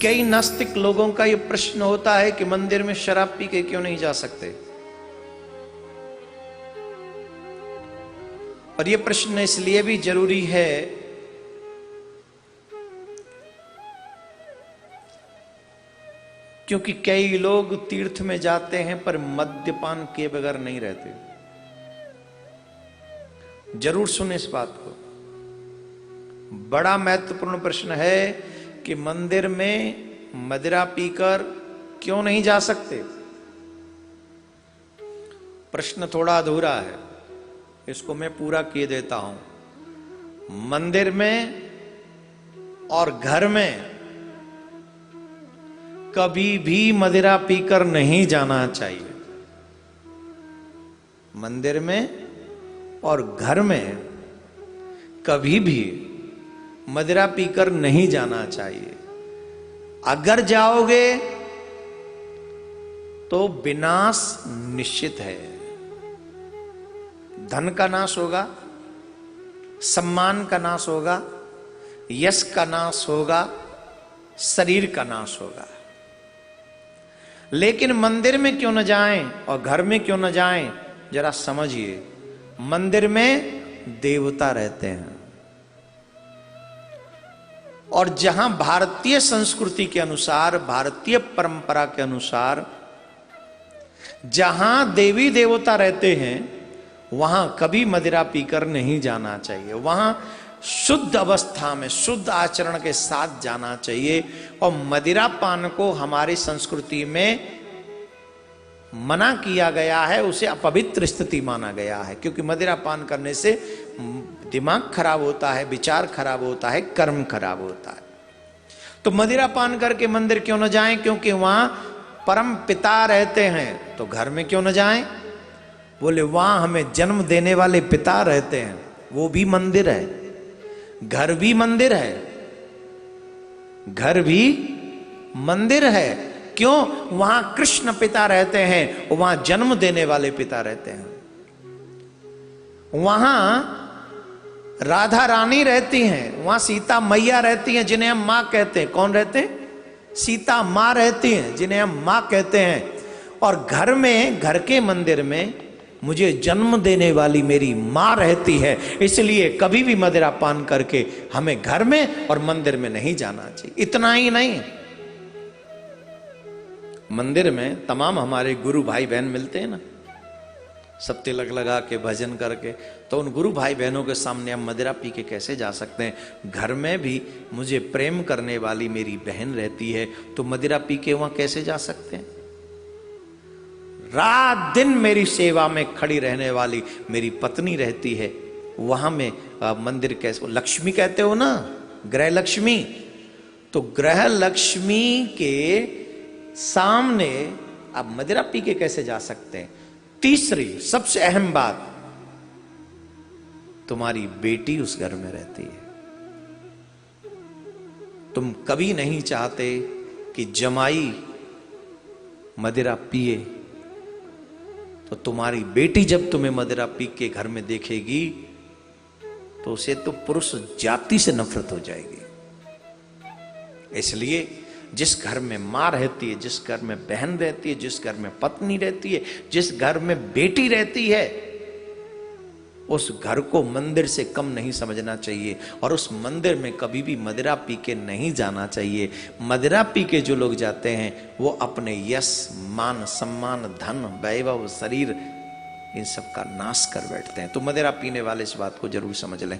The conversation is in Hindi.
कई नास्तिक लोगों का यह प्रश्न होता है कि मंदिर में शराब पी के क्यों नहीं जा सकते। और यह प्रश्न इसलिए भी जरूरी है क्योंकि कई लोग तीर्थ में जाते हैं पर मद्यपान किए बगैर नहीं रहते। जरूर सुने इस बात को, बड़ा महत्वपूर्ण प्रश्न है कि मंदिर में मदिरा पीकर क्यों नहीं जा सकते। प्रश्न थोड़ा अधूरा है, इसको मैं पूरा किए देता हूं। मंदिर में और घर में कभी भी मदिरा पीकर नहीं जाना चाहिए। मंदिर में और घर में कभी भी मदिरा पीकर नहीं जाना चाहिए। अगर जाओगे तो विनाश निश्चित है। धन का नाश होगा, सम्मान का नाश होगा, यश का नाश होगा, शरीर का नाश होगा। लेकिन मंदिर में क्यों न जाएं और घर में क्यों न जाएं, जरा समझिए। मंदिर में देवता रहते हैं और जहां भारतीय संस्कृति के अनुसार, भारतीय परंपरा के अनुसार जहां देवी देवता रहते हैं वहां कभी मदिरा पीकर नहीं जाना चाहिए। वहां शुद्ध अवस्था में, शुद्ध आचरण के साथ जाना चाहिए। और मदिरा पान को हमारी संस्कृति में मना किया गया है, उसे अपवित्र स्थिति माना गया है। क्योंकि मदिरा पान करने से दिमाग खराब होता है, विचार खराब होता है, कर्म खराब होता है। तो मदिरा पान करके मंदिर क्यों न जाएं? क्योंकि वहां परम पिता रहते हैं। तो घर में क्यों न जाएं? बोले वहां हमें जन्म देने वाले पिता रहते हैं, वो भी मंदिर है, घर भी मंदिर है, घर भी मंदिर है। क्यों? वहां कृष्ण पिता रहते हैं, वहां जन्म देने वाले पिता रहते हैं। वहां राधा रानी रहती हैं, वहां सीता मैया रहती हैं जिन्हें हम मां कहते हैं। कौन रहते हैं? सीता मां रहती हैं जिन्हें हम मां कहते हैं। और घर में, घर के मंदिर में मुझे जन्म देने वाली मेरी मां रहती है। इसलिए कभी भी मदिरा पान करके हमें घर में और मंदिर में नहीं जाना चाहिए। इतना ही नहीं, मंदिर में तमाम हमारे गुरु भाई बहन मिलते हैं ना, सब तिलक लगा के भजन करके। तो उन गुरु भाई बहनों के सामने हम मदिरा पी के कैसे जा सकते हैं? घर में भी मुझे प्रेम करने वाली मेरी बहन रहती है, तो मदिरा पी के वहां कैसे जा सकते हैं? रात दिन मेरी सेवा में खड़ी रहने वाली मेरी पत्नी रहती है, वहां में मंदिर कैसे? लक्ष्मी कहते हो ना, गृह लक्ष्मी। तो गृह लक्ष्मी के सामने आप मदिरा पी के कैसे जा सकते हैं? तीसरी सबसे अहम बात, तुम्हारी बेटी उस घर में रहती है। तुम कभी नहीं चाहते कि जमाई मदिरा पिए, तो तुम्हारी बेटी जब तुम्हें मदिरा पी के घर में देखेगी तो उसे तो पुरुष जाति से नफरत हो जाएगी। इसलिए जिस घर में मां रहती है, जिस घर में बहन रहती है, जिस घर में पत्नी रहती है, जिस घर में बेटी रहती है, उस घर को मंदिर से कम नहीं समझना चाहिए। और उस मंदिर में कभी भी मदिरा पी के नहीं जाना चाहिए। मदिरा पी के जो लोग जाते हैं वो अपने यश, मान, सम्मान, धन, वैभव, शरीर, इन सब का नाश कर बैठते हैं। तो मदिरा पीने वाले इस बात को जरूर समझ लें।